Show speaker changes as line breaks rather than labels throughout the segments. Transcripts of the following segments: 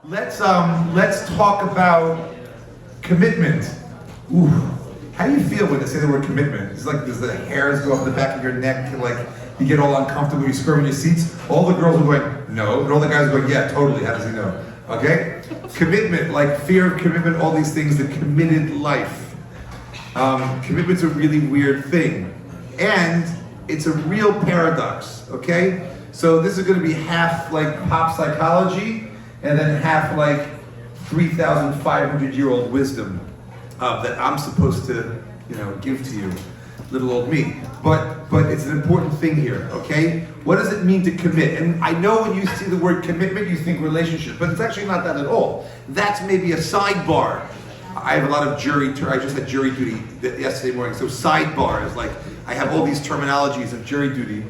Let's talk about commitment. Ooh, how do you feel when they say the word commitment? It's like does the hairs go up the back of your neck, and like you get all uncomfortable, you squirm in your seats. All the girls are going, no, and all the guys are going, yeah, totally. How does he know? Okay, commitment, like fear of commitment, all these things, the committed life. Commitment's a really weird thing, and it's a real paradox. Okay, so this is going to be half like pop psychology, and then half like 3,500-year-old wisdom that I'm supposed to, give to you, little old me. But it's an important thing here, okay? What does it mean to commit? And I know when you see the word commitment, you think relationship, but it's actually not that at all. That's maybe a sidebar. I have a lot of I just had jury duty yesterday morning, so sidebar is like, I have all these terminologies of jury duty,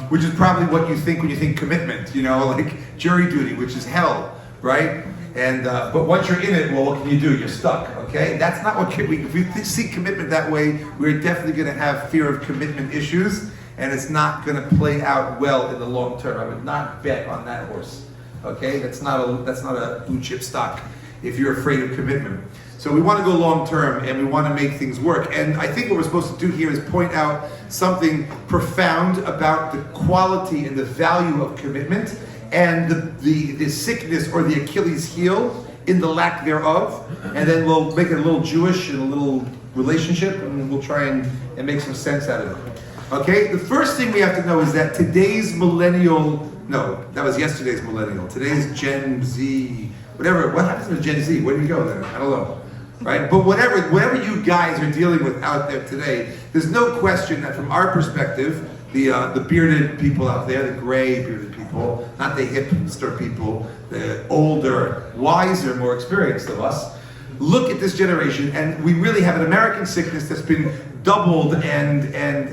which is probably what you think when you think commitment, like jury duty, which is hell, right? And but once you're in it, well, what can you do? You're stuck, okay? That's not what if we see commitment that way, we're definitely going to have fear of commitment issues, and it's not going to play out well in the long term. I would not bet on that horse, okay? That's not a blue chip stock if you're afraid of commitment. So we want to go long term, and we want to make things work. And I think what we're supposed to do here is point out something profound about the quality and the value of commitment, and the sickness or the Achilles heel in the lack thereof, and then we'll make it a little Jewish and a little relationship, and we'll try and make some sense out of it. Okay, the first thing we have to know is that today's millennial, no, that was yesterday's millennial, today's Gen Z, whatever, what happens to Gen Z? Where do you go then? I don't know. Right? But whatever you guys are dealing with out there today, there's no question that from our perspective, the bearded people out there, the gray bearded people, not the hipster people, the older, wiser, more experienced of us, look at this generation, and we really have an American sickness that's been doubled and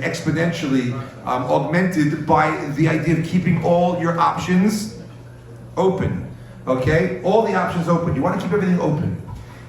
exponentially augmented by the idea of keeping all your options open. Okay? All the options open. You want to keep everything open.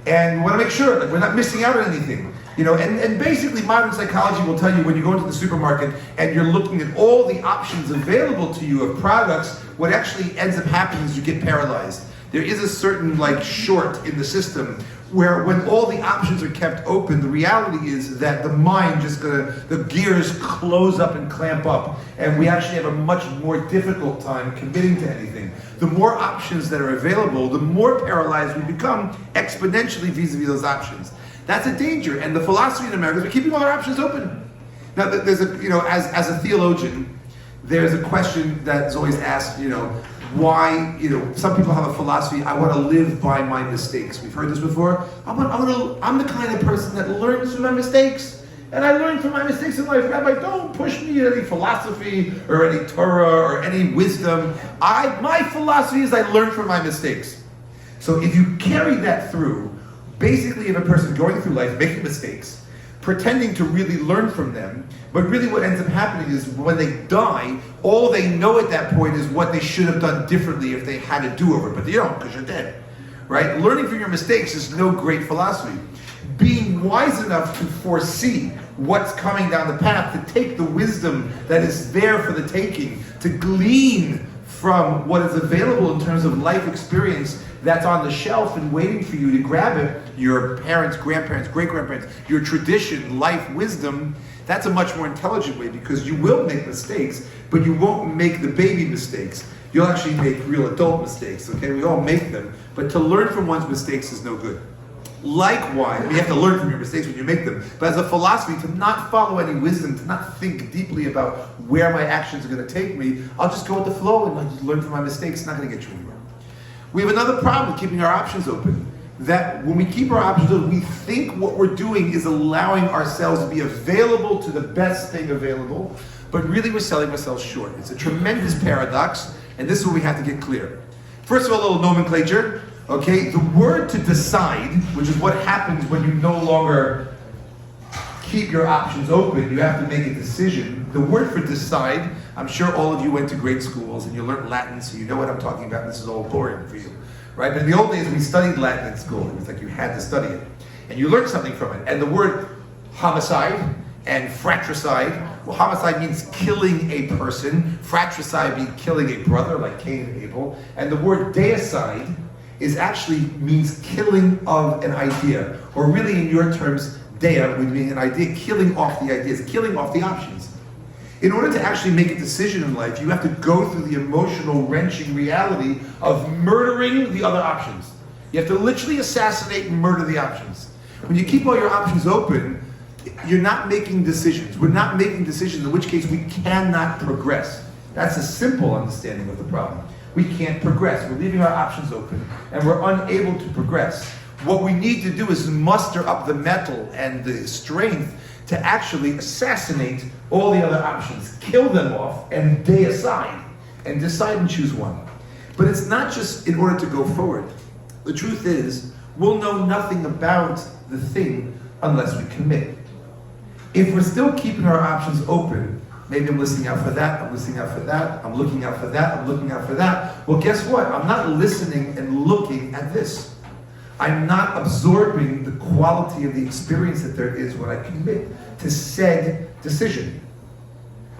And we want to make sure that we're not missing out on anything. And basically modern psychology will tell you when you go into the supermarket and you're looking at all the options available to you of products, what actually ends up happening is you get paralyzed. There is a certain short in the system where when all the options are kept open, the reality is that the mind the gears close up and clamp up, and we actually have a much more difficult time committing to anything. The more options that are available, the more paralyzed we become exponentially vis-a-vis those options. That's a danger, and the philosophy in America is we're keeping all our options open. Now, there's as a theologian, there's a question that's always asked, why, some people have a philosophy, I want to live by my mistakes. We've heard this before. I'm the kind of person that learns from my mistakes. And I learned from my mistakes in life. Rabbi, don't push me to any philosophy or any Torah or any wisdom. My philosophy is I learn from my mistakes. So if you carry that through, basically if a person going through life making mistakes, pretending to really learn from them, but really what ends up happening is when they die, all they know at that point is what they should have done differently if they had a do-over, but they don't because you're dead, right? Learning from your mistakes is no great philosophy. Being wise enough to foresee what's coming down the path, to take the wisdom that is there for the taking, to glean from what is available in terms of life experience that's on the shelf and waiting for you to grab it, your parents, grandparents, great-grandparents, your tradition, life, wisdom, that's a much more intelligent way because you will make mistakes, but you won't make the baby mistakes. You'll actually make real adult mistakes, okay? We all make them, but to learn from one's mistakes is no good. Likewise, you have to learn from your mistakes when you make them, but as a philosophy, to not follow any wisdom, to not think deeply about where my actions are going to take me, I'll just go with the flow and I'll just learn from my mistakes. It's not going to get you anywhere. We have another problem with keeping our options open. That when we keep our options open, we think what we're doing is allowing ourselves to be available to the best thing available, but really we're selling ourselves short. It's a tremendous paradox, and this is where we have to get clear. First of all, a little nomenclature. Okay, the word to decide, which is what happens when you no longer keep your options open, you have to make a decision. The word for decide, I'm sure all of you went to great schools and you learned Latin, so you know what I'm talking about, and this is all boring for you, right? But in the old days, we studied Latin at school. It was like you had to study it. And you learned something from it. And the word homicide and fratricide, well, homicide means killing a person. Fratricide means killing a brother, like Cain and Abel. And the word deicide is actually means killing of an idea, or really in your terms, dea would mean an idea, killing off the ideas, killing off the options. In order to actually make a decision in life, you have to go through the emotional, wrenching reality of murdering the other options. You have to literally assassinate and murder the options. When you keep all your options open, you're not making decisions. We're not making decisions, in which case we cannot progress. That's a simple understanding of the problem. We can't progress. We're leaving our options open, and we're unable to progress. What we need to do is muster up the mettle and the strength to actually assassinate all the other options, kill them off, and deicide, and decide and choose one. But it's not just in order to go forward. The truth is, we'll know nothing about the thing unless we commit. If we're still keeping our options open, maybe I'm listening out for that, I'm listening out for that, I'm looking out for that, I'm looking out for that. Well, guess what? I'm not listening and looking at this. I'm not absorbing the quality of the experience that there is when I commit to said decision.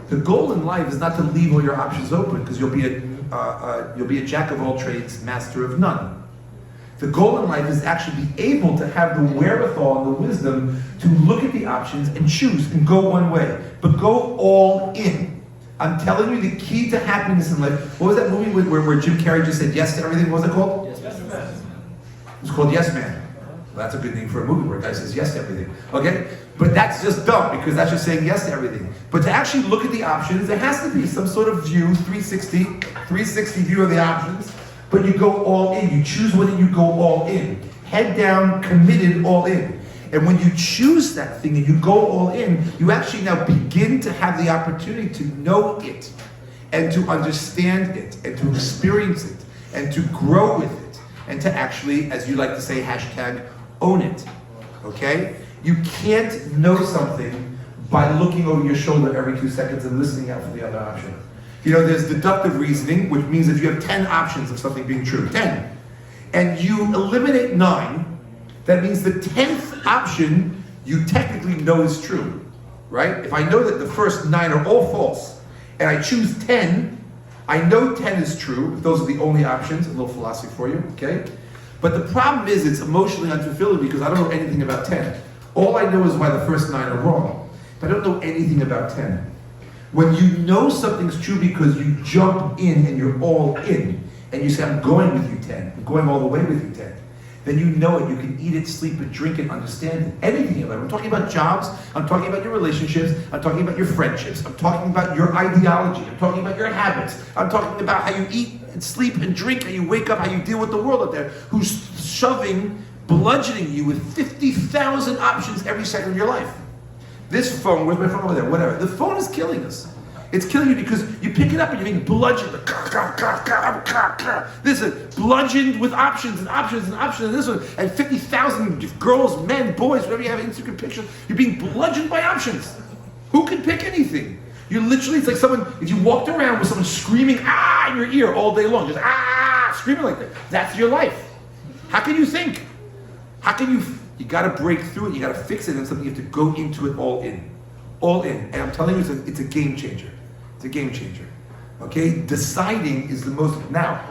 The goal in life is not to leave all your options open, because you'll be a jack of all trades, master of none. The goal in life is actually be able to have the wherewithal and the wisdom to look at the options and choose and go one way, but go all in. I'm telling you, the key to happiness in life. What was that movie where Jim Carrey just said yes to everything? What was it called? Yes Man. It was called Yes Man. Well, that's a good name for a movie where a guy says yes to everything. Okay? But that's just dumb, because that's just saying yes to everything. But to actually look at the options, there has to be some sort of view, 360 view of the options. But you go all in. You choose whether you go all in. Head down, committed, all in. And when you choose that thing and you go all in, you actually now begin to have the opportunity to know it, and to understand it, and to experience it, and to grow with it, and to actually, as you like to say, hashtag, own it. Okay? You can't know something by looking over your shoulder every 2 seconds and listening out for the other option. You know, there's deductive reasoning, which means if you have 10 options of something being true, 10, and you eliminate 9, that means the 10th option you technically know is true, right? If I know that the first 9 are all false, and I choose 10, I know 10 is true. Those are the only options. A little philosophy for you, okay? But the problem is it's emotionally unfulfilling, because I don't know anything about 10. All I know is why the first 9 are wrong. But I don't know anything about 10. When you know something's true because you jump in and you're all in, and you say, I'm going with you 10, I'm going all the way with you 10, then you know it, you can eat it, sleep it, drink it, understand it, anything in life. I'm talking about jobs, I'm talking about your relationships, I'm talking about your friendships, I'm talking about your ideology, I'm talking about your habits, I'm talking about how you eat and sleep and drink, how you wake up, how you deal with the world out there, who's shoving, bludgeoning you with 50,000 options every second of your life. This phone, where's my phone over there? Whatever. The phone is killing us. It's killing you because you pick it up and you're being bludgeoned. This is bludgeoned with options and options and options. And this one, and 50,000 girls, men, boys, whatever you have Instagram pictures, you're being bludgeoned by options. Who can pick anything? You literally, it's like someone, if you walked around with someone screaming ah in your ear all day long, just ah, screaming like that. That's your life. How can you think? How can you got to break through it, you got to fix it, and something you have to go into it all in. All in. And I'm telling you, it's a game changer. It's a game changer. Okay? Deciding is the most, now,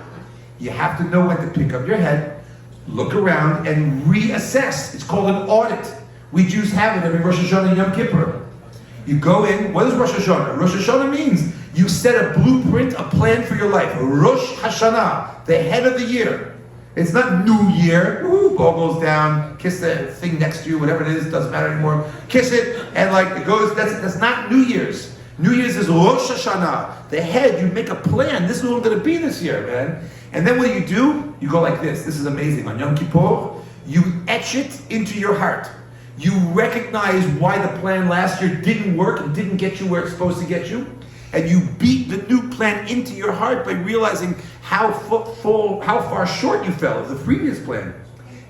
you have to know when to pick up your head, look around, and reassess. It's called an audit. We Jews have it every Rosh Hashanah and Yom Kippur. You go in, what is Rosh Hashanah? Rosh Hashanah means you set a blueprint, a plan for your life. Rosh Hashanah, the head of the year. It's not New Year, goggles down, kiss the thing next to you, whatever it is, doesn't matter anymore. Kiss it, and like it goes, that's not New Year's. New Year's is Rosh Hashanah. The head, you make a plan. This is what I'm going to be this year, man. And then what do? You go like this. This is amazing. On Yom Kippur, you etch it into your heart. You recognize why the plan last year didn't work and didn't get you where it's supposed to get you. And you beat the new plan into your heart by realizing how far short you fell of the previous plan.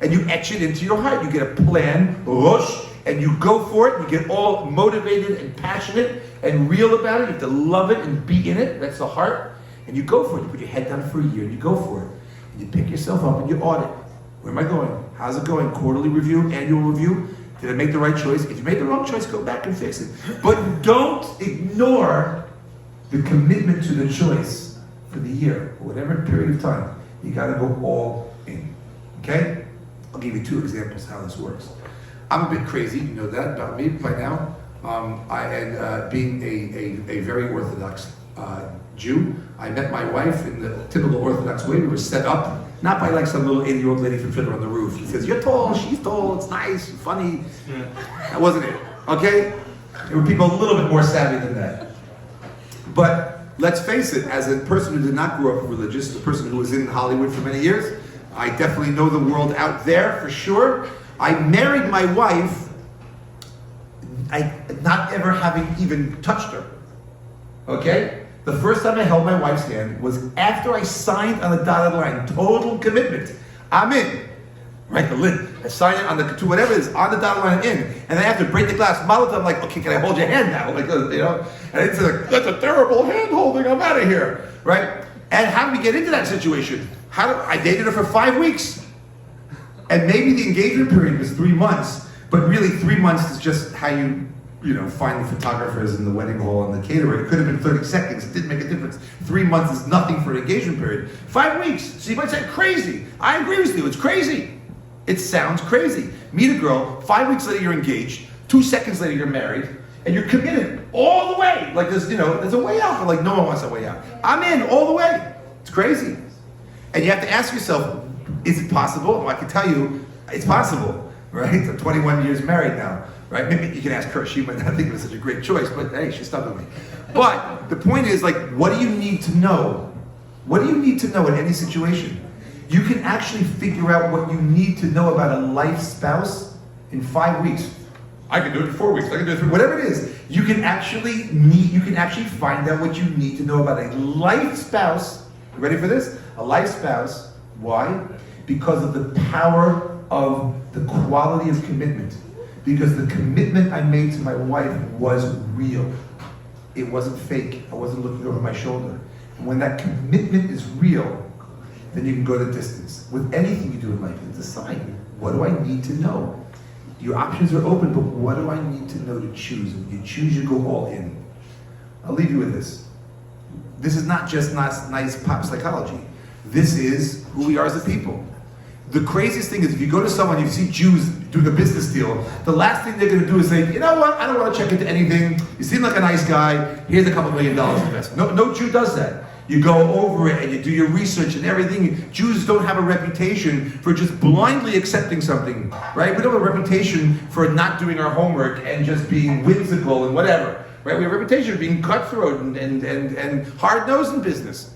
And you etch it into your heart. You get a plan, Rosh, and you go for it. You get all motivated and passionate and real about it. You have to love it and be in it. That's the heart. And you go for it. You put your head down for a year and you go for it. And you pick yourself up and you audit. Where am I going? How's it going? Quarterly review, annual review. Did I make the right choice? If you made the wrong choice, go back and fix it. But don't ignore the commitment to the choice for the year, or whatever period of time. You got to go all in. Okay? I'll give you 2 examples how this works. I'm a bit crazy, you know that about me by now. Being a very Orthodox Jew, I met my wife in the typical Orthodox way. We were set up, not by like some little 80-year-old lady from Fiddler on the Roof. He says, you're tall, she's tall, it's nice, funny. That wasn't it, okay? There were people a little bit more savvy than that. But let's face it, as a person who did not grow up religious, a person who was in Hollywood for many years, I definitely know the world out there for sure. I married my wife, not ever having even touched her, okay? The first time I held my wife's hand was after I signed on the dotted line, total commitment. I'm in, right? The lid. I signed it on the to whatever it is on the dotted line. I'm in, and then I have to break the glass model. I'm like, okay, can I hold your hand now? Like, you know, and it's like that's a terrible hand holding. I'm out of here, right? And how did we get into that situation? I dated her for 5 weeks, and maybe the engagement period was 3 months, but really 3 months is just how you know, find the photographers in the wedding hall and the caterer. It could have been 30 seconds. It didn't make a difference. 3 months is nothing for an engagement period. 5 weeks. So you might say, crazy. I agree with you. It's crazy. It sounds crazy. Meet a girl. 5 weeks later, you're engaged. 2 seconds later, you're married. And you're committed all the way. Like there's, you know, there's a way out. But like no one wants a way out. I'm in all the way. It's crazy. And you have to ask yourself, is it possible? Well, I can tell you, it's possible. Right? I'm 21 years married now. Right? Maybe you can ask her. She might not think it was such a great choice, but hey, she stuck with me. But the point is, like, what do you need to know? What do you need to know in any situation? You can actually figure out what you need to know about a life spouse in 5 weeks. I can do it in 4 weeks. I can do it in whatever it is. You can actually find out what you need to know about a life spouse. You ready for this? A life spouse. Why? Because of the power of the quality of commitment. Because the commitment I made to my wife was real. It wasn't fake. I wasn't looking over my shoulder. And when that commitment is real, then you can go the distance. With anything you do in life, you decide, what do I need to know? Your options are open, but what do I need to know to choose? And when you choose, you go all in. I'll leave you with this. This is not just nice pop psychology. This is who we are as a people. The craziest thing is if you go to someone, you see Jews doing a business deal, the last thing they're going to do is say, you know what, I don't want to check into anything. You seem like a nice guy. Here's a couple $1 million investment. No Jew does that. You go over it and you do your research and everything. Jews don't have a reputation for just blindly accepting something, right? We don't have a reputation for not doing our homework and just being whimsical and whatever, right? We have a reputation of being cutthroat and hard-nosed in business.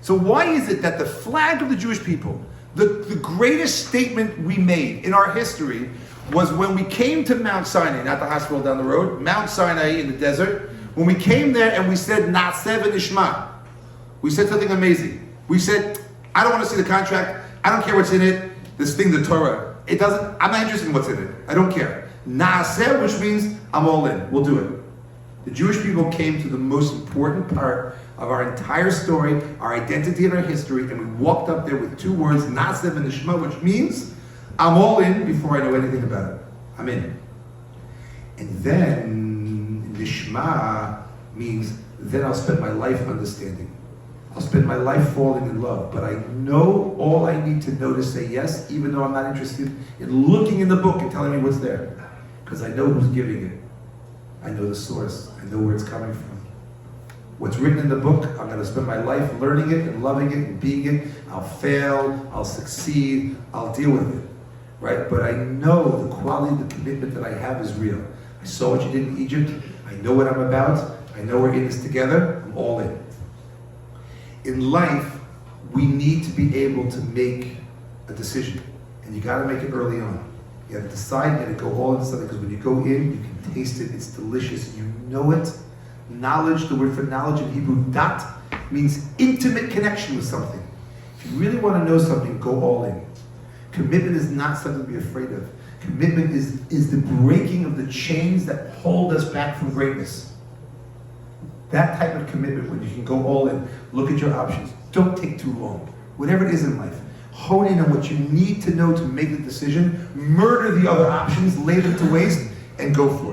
So why is it that the flag of the Jewish people, the greatest statement we made in our history was when we came to Mount Sinai, not the hospital down the road, Mount Sinai in the desert, when we came there and we said, Na'aseh v'nishma. We said something amazing. We said, I don't want to see the contract. I don't care what's in it. This thing, the Torah, I'm not interested in what's in it. I don't care. Na'aseh, which means I'm all in. We'll do it. The Jewish people came to the most important part of our entire story, our identity and our history, and we walked up there with 2 words, Na'aseh v'nishma, which means I'm all in before I know anything about it. I'm in. And then Nishma means then I'll spend my life understanding. I'll spend my life falling in love, but I know all I need to know to say yes, even though I'm not interested in looking in the book and telling me what's there, because I know who's giving it. I know the source. I know where it's coming from. What's written in the book, I'm going to spend my life learning it and loving it and being it. I'll fail, I'll succeed, I'll deal with it, right? But I know the quality of the commitment that I have is real. I saw what you did in Egypt. I know what I'm about. I know we're in this together. I'm all in. In life, we need to be able to make a decision. And you got to make it early on. You got to decide, you got to go all into something, because when you go in, you can taste it, it's delicious, you know it. Knowledge, the word for knowledge in Hebrew, dat, means intimate connection with something. If you really want to know something, go all in. Commitment is not something to be afraid of. Commitment is the breaking of the chains that hold us back from greatness. That type of commitment, when you can go all in, look at your options. Don't take too long. Whatever it is in life, hone in on what you need to know to make the decision, murder the other options, lay them to waste, and go for it.